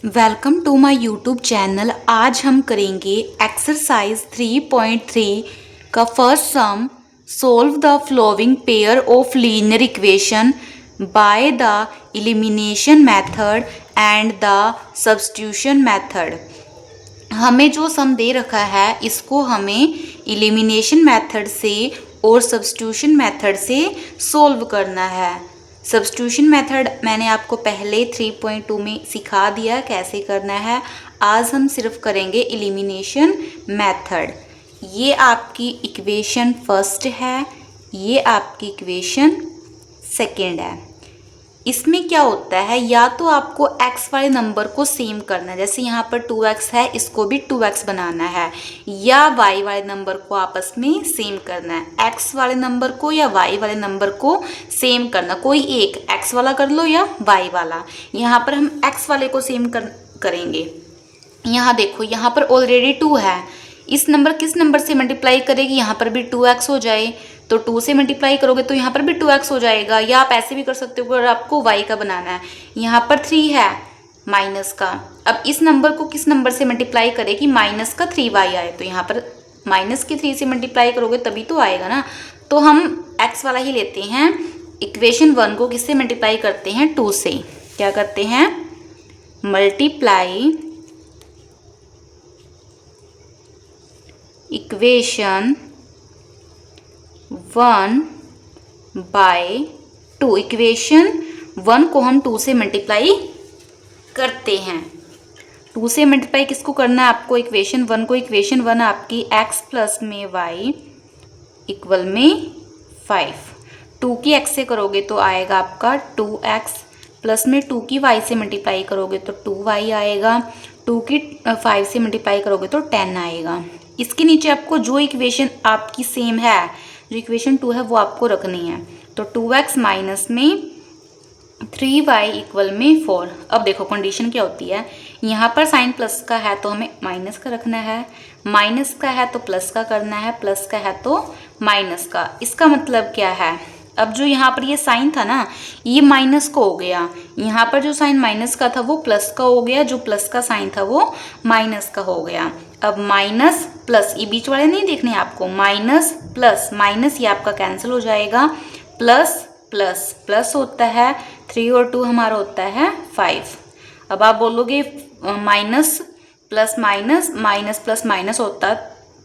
Welcome to my YouTube channel. आज हम करेंगे एक्सरसाइज 3.3 का first sum. Solve the following pair of linear equation by the elimination method and the substitution method. हमें जो सम दे रखा है इसको हमें एलिमिनेशन मेथड से और सब्स्टिट्यूशन मेथड से सोल्व करना है। सब्स्टिट्यूशन मेथड मैंने आपको पहले 3.2 में सिखा दिया कैसे करना है। आज हम सिर्फ करेंगे एलिमिनेशन मेथड। ये आपकी इक्वेशन फर्स्ट है, ये आपकी इक्वेशन सेकंड है। इसमें क्या होता है, या तो आपको x वाले नंबर को सेम करना है, जैसे यहाँ पर 2x है इसको भी 2x बनाना है, या y वाले नंबर को आपस में सेम करना है। x वाले नंबर को या y वाले नंबर को सेम करना, कोई एक x वाला कर लो या y वाला। यहाँ पर हम x वाले को सेम करेंगे। यहाँ देखो, यहाँ पर ऑलरेडी 2 है, इस नंबर किस नंबर से मल्टीप्लाई करेगी, यहाँ पर भी 2x हो जाए तो 2 से मल्टीप्लाई करोगे तो यहाँ पर भी 2x हो जाएगा। या आप ऐसे भी कर सकते हो अगर आपको y का बनाना है। यहाँ पर 3 है माइनस का, अब इस नंबर को किस नंबर से मल्टीप्लाई करेगी, माइनस का 3y आए तो यहाँ पर माइनस की 3 से मल्टीप्लाई करोगे तभी तो आएगा ना। तो हम x वाला ही लेते हैं। इक्वेशन 1 को किससे मल्टीप्लाई करते हैं, 2 से। क्या करते हैं, मल्टीप्लाई इक्वेशन 1 बाय 2। इक्वेशन 1 को हम 2 से मल्टीप्लाई करते हैं। 2 से मल्टीप्लाई किसको करना है आपको, इक्वेशन 1 को। इक्वेशन 1 आपकी x प्लस में y इक्वल में 5। 2 की x से करोगे तो आएगा आपका 2x, प्लस में 2 की y से मल्टीप्लाई करोगे तो 2y आएगा, 2 की 5 से मल्टीप्लाई करोगे तो 10 आएगा। इसके नीचे आपको जो इक्वेशन आपकी सेम है, जो इक्वेशन 2 है वो आपको रखनी है। तो 2x माइनस में 3y इक्वल में 4। अब देखो कंडीशन क्या होती है, यहाँ पर साइन प्लस का है तो हमें माइनस का रखना है, माइनस का है तो प्लस का करना है, प्लस का है तो माइनस का। इसका मतलब क्या है, अब जो यहाँ पर ये साइन था ना, ये माइनस का हो गया, यहाँ पर जो साइन माइनस का था वो प्लस का हो गया, जो प्लस का साइन था वो माइनस का हो गया। अब माइनस प्लस, ये बीच वाले नहीं देखने आपको, माइनस प्लस माइनस ये आपका कैंसिल हो जाएगा, प्लस प्लस प्लस होता है 3 और 2 हमारा होता है 5। अब आप बोलोगे minus plus minus, minus plus minus होता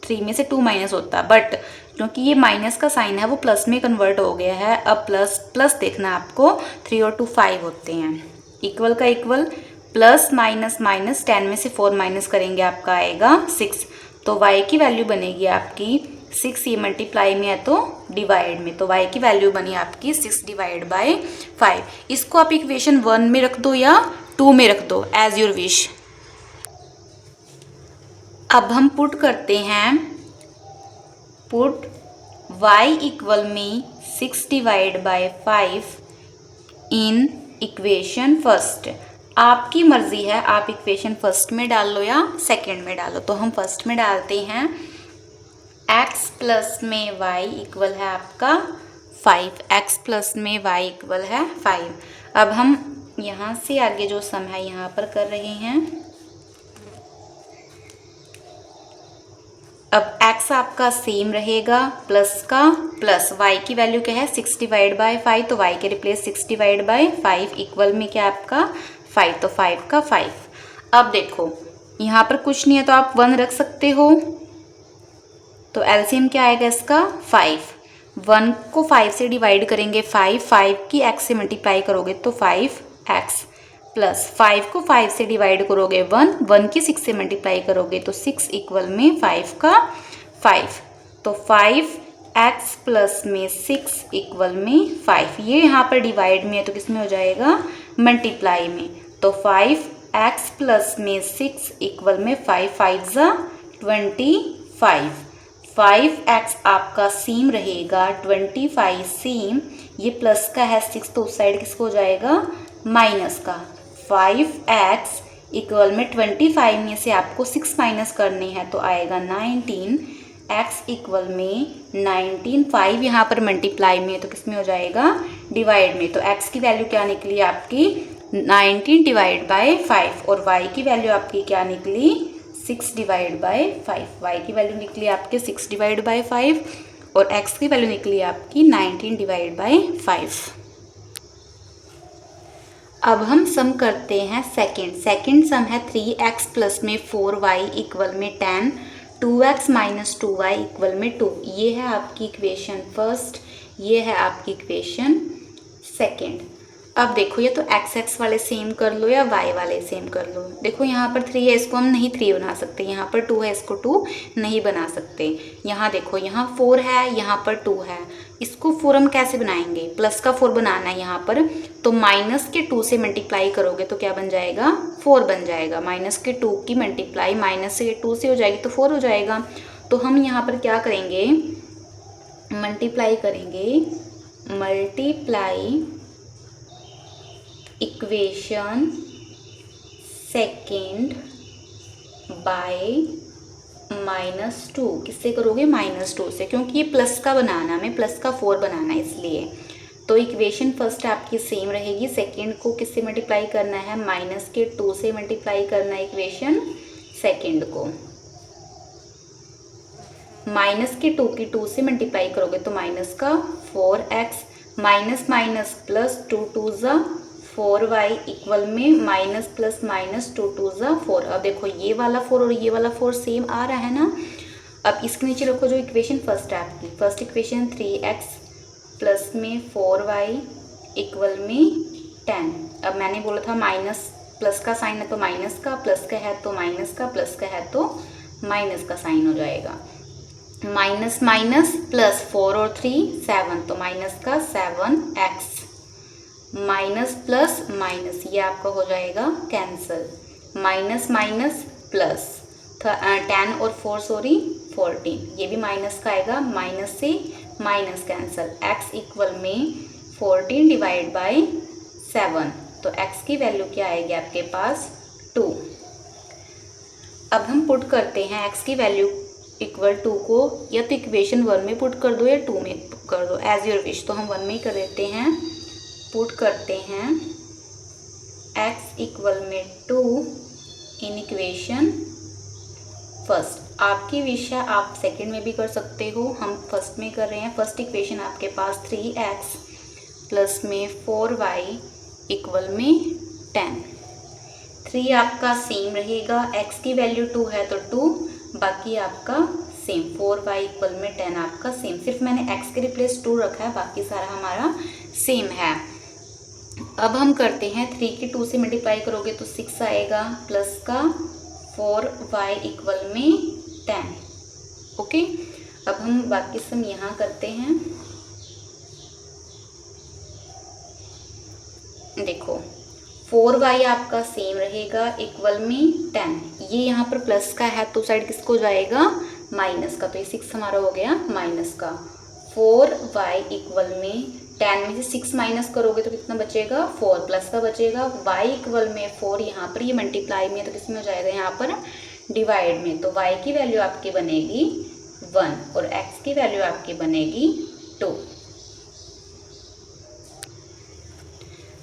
3 में से 2 माइनस होता, बट क्योंकि ये माइनस का साइन है वो प्लस में कन्वर्ट हो गया है। अब प्लस प्लस देखना आपको, 3 और 2 5 होते हैं, इक्वल का इक्वल, प्लस माइनस माइनस, 10 में से 4 माइनस करेंगे आपका आएगा 6। तो y की वैल्यू बनेगी आपकी 6, ये मल्टीप्लाई में है तो डिवाइड में, तो y की वैल्यू बनी आपकी 6 डिवाइड बाय 5। इसको आप इक्वेशन 1 में रख दो या 2 में रख दो, एज योर विश। अब हम पुट करते हैं, पुट y इक्वल में 6 divide by 5 in equation first. आपकी मर्जी है, आप इक्वेशन फर्स्ट में डाल लो या सेकंड में डालो। तो हम फर्स्ट में डालते हैं, x प्लस में y इक्वल है आपका 5, x प्लस में y इक्वल है 5। अब हम यहाँ से आगे जो सम है यहाँ पर कर रहे हैं। अब x आपका सेम रहेगा, प्लस का प्लस, y की वैल्यू क्या है 6 डिवाइड बाय 5, तो y के रिप्लेस 6 डिवाइड बाय 5 इक्वल में क्या आपका 5, तो 5 का 5। अब देखो यहाँ पर कुछ नहीं है तो आप 1 रख सकते हो, तो एलसीएम क्या आएगा इसका 5। 1 को 5 से डिवाइड करेंगे 5 की x से मल्टीप्लाई करोगे तो 5x, प्लस 5 को 5 से डिवाइड करोगे 1 की 6 से मल्टीप्लाई करोगे तो 6 इक्वल में 5 का 5। तो 5x प्लस में 6 इक्वल में 5। ये यहाँ पर डिवाइड में है तो किस में हो जाएगा, मल्टीप्लाई में। तो 5x प्लस में 6 इक्वल में 5, 5 ज़ा 25। 5x आपका सेम रहेगा 25 सेम, ये प्लस का है 6 तो उस साइड किसको हो जाएगा, माइनस का। 5x इक्वल में 25 में से आपको 6 माइनस करने हैं तो आएगा 19, x इक्वल में 19। 5 यहाँ पर मल्टीप्लाई में तो किस में हो जाएगा, डिवाइड में। तो x की वैल्यू क्या निकली आपकी 19 डिवाइड बाय 5 और y की वैल्यू आपकी क्या निकली 6 डिवाइड बाय 5। y की वैल्यू निकली आपके 6 डिवाइड बाय 5 और x की वैल्यू निकली आपकी 19 डिवाइड बाय 5। अब हम सम करते हैं सेकंड सम है 3x प्लस में 4y इक्वल में 10, 2x माइनस 2y इक्वल में 2। ये है आपकी इक्वेशन फर्स्ट, ये है आपकी इक्वेशन सेकंड। अब देखो ये तो x वाले सेम कर लो या y वाले सेम कर लो। देखो यहाँ पर 3 है, इसको हम नहीं 3 बना सकते, यहाँ पर 2 है, इसको 2 नहीं बना सकते। यहाँ देखो यहाँ 4 है, यहाँ पर 2 है, इसको 4 हम कैसे बनाएंगे, प्लस का 4 बनाना है यहाँ पर, तो माइनस के 2 से मल्टीप्लाई करोगे तो क्या बन जाएगा 4 बन जाएगा। माइनस के 2 की मल्टीप्लाई माइनस के 2 से हो जाएगी तो 4 हो जाएगा। तो हम यहाँ पर क्या करेंगे, मल्टीप्लाई करेंगे, मल्टीप्लाई इक्वेशन सेकंड बाय -2। किससे करोगे -2 से, क्योंकि ये प्लस का बनाना, हमें प्लस का 4 बनाना है इसलिए। तो इक्वेशन फर्स्ट आपकी सेम रहेगी, सेकंड को किससे मल्टीप्लाई करना है, माइनस के 2 से मल्टीप्लाई करना है इक्वेशन सेकंड को। माइनस के 2 की 2 से मल्टीप्लाई करोगे तो माइनस का 4x माइनस माइनस प्लस 2 2 ज़ा 4y इक्वल में माइनस प्लस माइनस 2 2 ज़ा 4। अब देखो ये वाला 4 और ये वाला 4 सेम आ रहा है ना। अब इसके नीचे रखो जो इक्वेशन फर्स्ट है आपकी, फर्स्ट इक्वेशन 3x प्लस में 4y इक्वल में 10। अब मैंने बोला था माइनस प्लस का साइन है तो माइनस का, प्लस का है तो माइनस का, प्लस का है तो माइनस का साइन हो जाएगा। माइनस माइनस प्लस 4 और 3 7, तो माइनस का 7x माइनस प्लस माइनस ये आपका हो जाएगा कैंसल। माइनस माइनस प्लस 10 और 4 सॉरी 14, ये भी माइनस का आएगा, माइनस से माइनस कैंसल। x इक्वल में 14 डिवाइड बाय 7, तो x की वैल्यू क्या आएगी आपके पास 2। अब हम पुट करते हैं x की वैल्यू इक्वल 2 को या तो इक्वेशन 1 में पुट कर दो या 2 में कर दो, एज योर विश। तो हम 1 में ही कर देते हैं, पुट करते हैं x इक्वल में 2 इन इक्वेशन फर्स्ट। आपकी विश है, आप सेकंड में भी कर सकते हो, हम फर्स्ट में कर रहे हैं। फर्स्ट इक्वेशन आपके पास 3x प्लस में 4y इक्वल में 10। 3 आपका सेम रहेगा, x की वैल्यू 2 है तो 2, बाकी आपका सेम 4y इक्वल में 10 आपका सेम। सिर्फ मैंने x के रिप्लेस 2 रखा है, बाकी सारा हमारा सेम है। अब हम करते हैं 3 की 2 से मल्टीप्लाई करोगे तो 6 आएगा, प्लस का 4y इक्वल में 10। ओके, अब हम बाकी सम यहाँ करते हैं। देखो 4y आपका सेम रहेगा इक्वल में 10, ये यहाँ पर प्लस का है तो साइड किसको जाएगा माइनस का, तो ये 6 हमारा हो गया माइनस का। 4y इक्वल में 10 में से 6 माइनस करोगे तो कितना बचेगा 4, प्लस का बचेगा। y इक्वल में 4, यहाँ पर ये मल्टीप्लाई में तो किस में हो जाएगा यहाँ पर डिवाइड में, तो y की वैल्यू आपकी बनेगी 1 और x की वैल्यू आपकी बनेगी 2।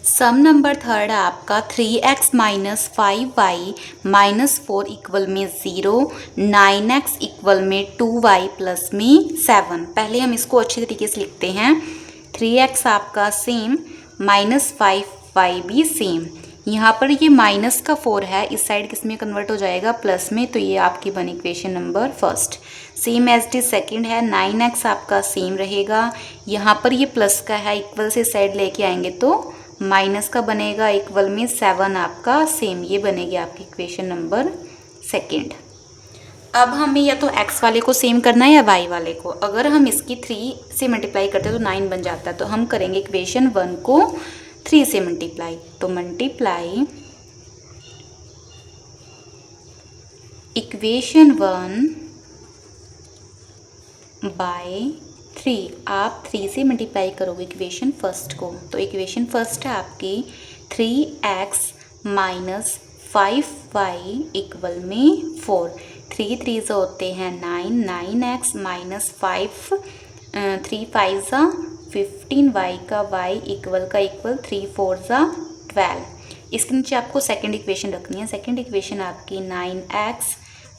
सम नंबर थर्ड है आपका 3x minus 5y minus 4 equal में 0, 9x इक्वल में 2y प्लस में 7। पहले हम इसको अच्छे तरीके से लिखते हैं। 3x आपका सेम, माइनस 5y भी सेम। यहाँ पर ये माइनस का 4 है, इस साइड किस में कन्वर्ट हो जाएगा प्लस में, तो ये आपकी बनी equation number first. Same as the second है, 9x आपका सेम रहेगा, यहाँ पर ये प्लस का है, इक्वल से साइड लेके आएंगे तो माइनस का बनेगा, इक्वल में 7 आपका सेम, ये बनेगी आपकी इक्वेशन नंबर सेकंड। अब हमें या तो x वाले को सेम करना है या y वाले को। अगर हम इसकी 3 से मल्टीप्लाई करते हैं तो 9 बन जाता है, तो हम करेंगे इक्वेशन 1 को 3 से मल्टीप्लाई, तो मल्टीप्लाई इक्वेशन 1 बाय 3। आप 3 से मल्टीप्लाई करोगे इक्वेशन फर्स्ट को, तो इक्वेशन फर्स्ट है आपकी 3x माइनस 5y इक्वल में 4। 3 3 होते हैं 9, 9x माइनस 5, 3 5 15, y का y इक्वल का इक्वल 3 4 12। इसके नीचे आपको सेकंड इक्वेशन रखनी है। सेकंड इक्वेशन आपकी 9x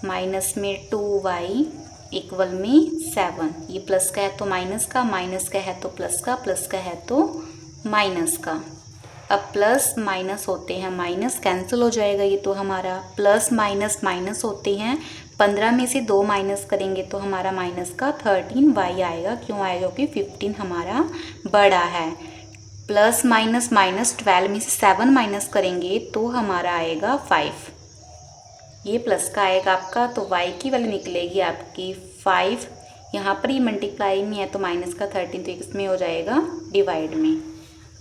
माइनस में 2y इक्वल में 7। ये प्लस का है तो माइनस का, माइनस का है तो प्लस का, प्लस का है तो माइनस का। अब प्लस माइनस होते हैं माइनस, कैंसिल हो जाएगा ये तो हमारा। प्लस माइनस माइनस होते हैं, 15 में से 2 माइनस करेंगे तो हमारा माइनस का 13y आएगा। क्यों आएगा? क्योंकि 15 हमारा बड़ा है। प्लस माइनस माइनस 12 में से 7 माइनस करेंगे तो हमारा आएगा 5। ये प्लस का आएगा आपका, तो y की वैल्यू निकलेगी आपकी 5। यहाँ पर ये मल्टीप्लाई में है तो माइनस का 13, तो इसमें हो जाएगा डिवाइड में।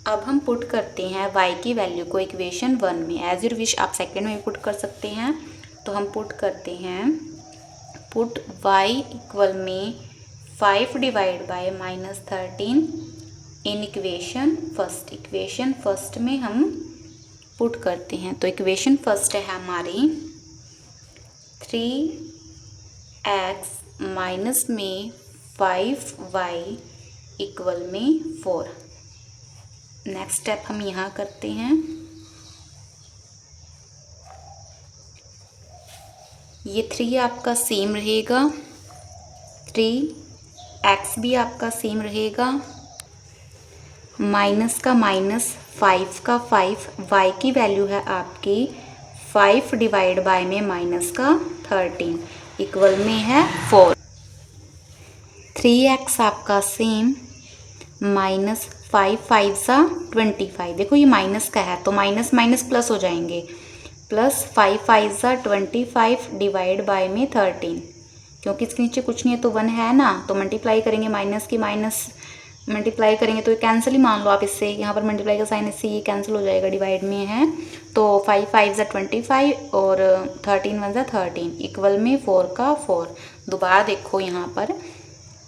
अब हम पुट करते हैं y की वैल्यू को इक्वेशन 1 में। एज यूर विश आप सेकेंड में भी पुट कर सकते हैं। तो हम पुट करते हैं, पुट y इक्वल में 5 divide by minus 13 in equation first. Equation first में हम पुट करते हैं। तो इक्वेशन फर्स्ट है हमारी 3x माइनस में 5y इक्वल में 4। नेक्स्ट स्टेप हम यहाँ करते हैं। ये 3 आपका सेम रहेगा, 3x भी आपका सेम रहेगा, माइनस का माइनस 5 का 5, y की वैल्यू है आपकी 5 डिवाइड बाय में माइनस का 13 इक्वल में है 4। 3x आपका सेम, माइनस 5 5 सा 25। देखो ये माइनस का है तो माइनस माइनस प्लस हो जाएंगे, प्लस 5 5 सा 25 डिवाइड बाय में 13। क्योंकि इसके नीचे कुछ नहीं है तो 1 है ना, तो मल्टीप्लाई करेंगे माइनस की माइनस मल्टीप्लाई करेंगे तो ये कैंसिल ही मान लो आप इससे। यहाँ पर मल्टीप्लाई का साइन इससे ये कैंसिल हो जाएगा, डिवाइड में है तो 5 5 सा 25 और 13 1 सा 13 इक्वल में 4 का 4। दोबारा देखो यहाँ पर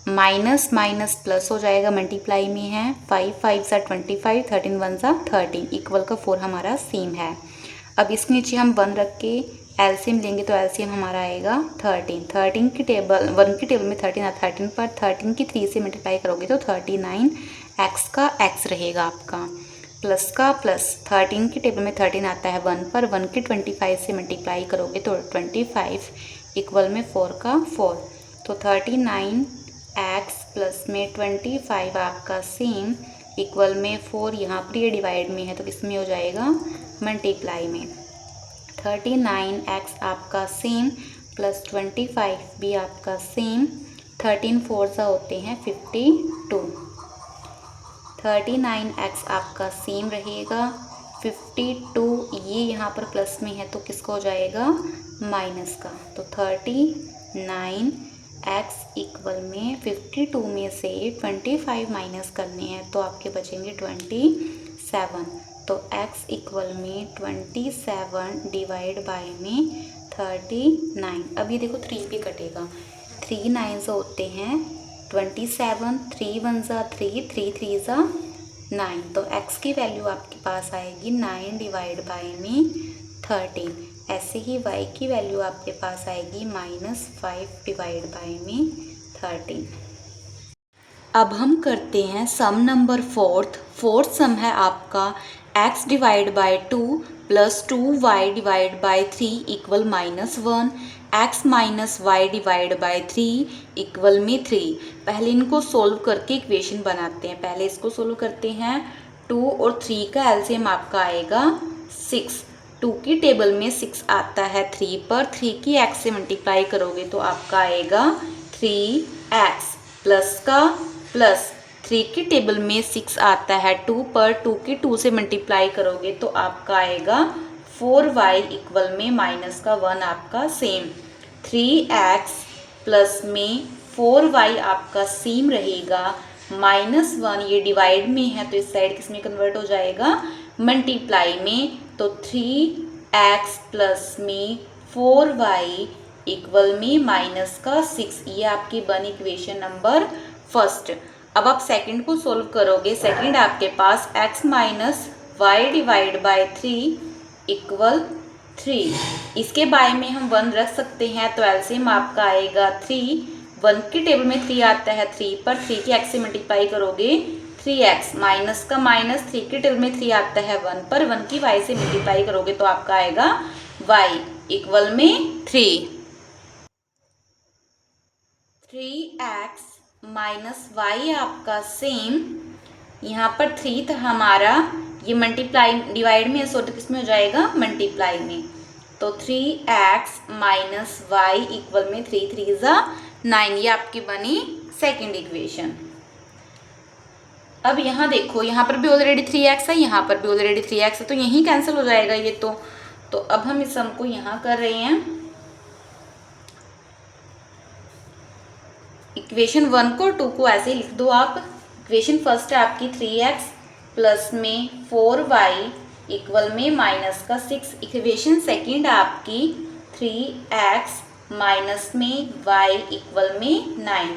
माइनस माइनस प्लस हो जाएगा, मल्टीप्लाई में है 5 5 सा 25 13 1 सा 13 इक्वल का 4 हमारा सेम है। अब इसके नीचे हम 1 रख के एलसीएम लेंगे तो एलसीएम हमारा आएगा 13। 13 की टेबल 1 की टेबल में 13 13 पर 13 की 3 से मल्टीप्लाई करोगे तो 39 x का x रहेगा आपका, प्लस का प्लस 13 की टेबल में 13 आता है 1 पर, 1 की 25 से मल्टीप्लाई करोगे तो 25 इक्वल में 4 का 4। तो 39 x प्लस में 25 आपका सेम इक्वल में 4। यहाँ पर ये डिवाइड में है तो किसमें हो जाएगा? मल्टीप्लाई में। 39x आपका सेम प्लस 25 भी आपका सेम, 13 4 सा होते हैं 52। 39x आपका सेम रहेगा, 52 ये यहाँ पर प्लस में है तो किसको हो जाएगा? माइनस का। तो 39x इक्वल में 52 में से 25 माइनस करने हैं तो आपके बचेंगे 27। तो x इक्वल में 27 डिवाइड बाय में 39। अब ये देखो 3 भी कटेगा, 3 9 से होते हैं 27, 3 1 सा 3, 3 3 सा 9। तो x की वैल्यू आपके पास आएगी 9 डिवाइड बाय में 13। ऐसे ही y की वैल्यू आपके पास आएगी -5 डिवाइड बाय में 13। अब हम करते हैं सम नंबर फोर्थ सम है आपका x divide by 2 plus 2y divide by 3 equal -1, x minus Y divide by 3 equal में 3। पहले इनको सोल्व करके इक्वेशन बनाते हैं। पहले इसको सोल्व करते हैं। 2 और 3 का एलसीएम आपका आएगा 6। 2 की टेबल में 6 आता है 3 पर, 3 की x से मल्टीप्लाई करोगे तो आपका आएगा 3x प्लस का प्लस 3 की टेबल में 6 आता है 2 पर, 2 की 2 से मल्टीप्लाई करोगे तो आपका आएगा 4y इक्वल में माइनस का 1 आपका सेम। 3x प्लस में 4y आपका सेम रहेगा, -1 ये डिवाइड में है तो इस साइड किस में कन्वर्ट हो जाएगा? मल्टीप्लाई में। तो 3x प्लस में 4y इक्वल में माइनस का 6। ये आपकी बनी इक्वेशन नंबर फर्स्ट। अब आप सेकंड को सोल्व करोगे। सेकंड आपके पास x minus Y divide by 3 equal 3। इसके बाय में हम 1 रख सकते हैं तो एलसीएम आपका आएगा 3। 1 की टेबल में 3 आता है 3 पर, 3 की x से मल्टीप्लाई करोगे 3x माइनस का माइनस, 3 के टेबल में 3 आता है 1 पर, 1 की y से मल्टीप्लाई करोगे तो आपका आएगा y इक्वल में 3x माइनस y आपका सेम, यहाँ पर 3 था हमारा, ये मल्टीप्लाई डिवाइड में है सो तो किसमें हो जाएगा मल्टीप्लाई में, तो 3x माइनस वाई इक्वल में 3 3 ज़ा 9, ये आपकी बनी सेकेंड इक्वेशन। अब यहाँ देखो, यहाँ पर भी ऑलरेडी 3x है, यहाँ पर भी ऑलरेडी 3x है, तो यहीं कैंसिल हो जाएगा ये तो अब हम इस सम को यहाँ कर रहे हैं। इक्वेशन 1 को 2 को ऐसे ही लिख दो आप। इक्वेशन फर्स्ट है आपकी 3x प्लस में 4y इक्वल में माइनस का 6। इक्वेशन सेकेंड आपकी 3x माइनस में y इक्वल में 9।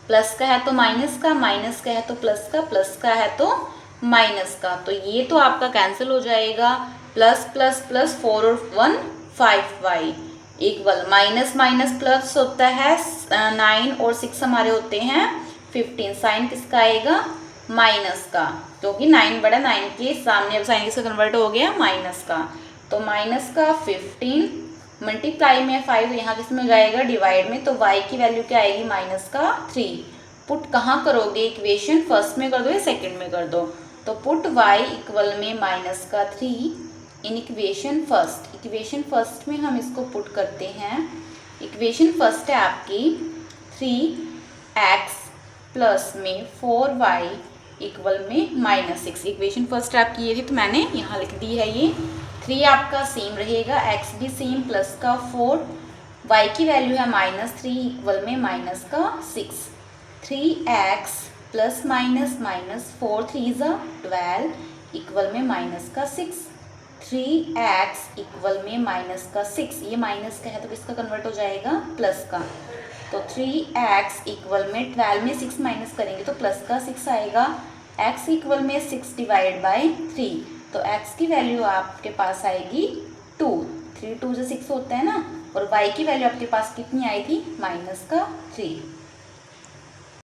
प्लस का है तो माइनस का, माइनस का है तो प्लस का, प्लस का है तो माइनस का, तो ये तो आपका कैंसिल हो जाएगा। प्लस प्लस प्लस 4 और 1 5y equal minus minus plus होता है 9 और 6 हमारे होते हैं 15। साइन किसका आएगा माइनस का, क्योंकि 9 बड़ा 9 के सामने अब साइन किसका कन्वर्ट हो गया माइनस का, तो माइनस का 15 मल्टीप्लाई में 5 यहाँ किस में हो जाएगा डिवाइड में, तो y की वैल्यू क्या आएगी माइनस का 3। पुट कहाँ करोगे, इक्वेशन फर्स्ट में कर दो या सेकंड में कर दो, तो पुट y इक्वल में माइनस का 3 in equation first. Equation first में हम इसको पुट करते हैं। इक्वेशन फर्स्ट है आपकी 3x प्लस में 4y इक्वल में -6। इक्वेशन फर्स्ट आपकी ये थी तो मैंने यहाँ लिख दी है ये। 3 आपका सेम रहेगा, x भी सेम, प्लस का 4, y की वैल्यू है -3 इक्वल में माइनस का 6। 3x प्लस माइनस माइनस 4 3 ज़ा 12 इक्वल में माइनस का 6। 3x इक्वल में माइनस का 6, ये माइनस का है तो किसका कन्वर्ट हो जाएगा प्लस का, तो 3x इक्वल में 12 में 6 माइनस करेंगे तो प्लस का 6 आएगा। x इक्वल में 6 डिवाइड बाई 3, तो x की वैल्यू आपके पास आएगी 2, 3 2 से 6 होता है ना, और y की वैल्यू आपके पास कितनी आई थी माइनस का 3।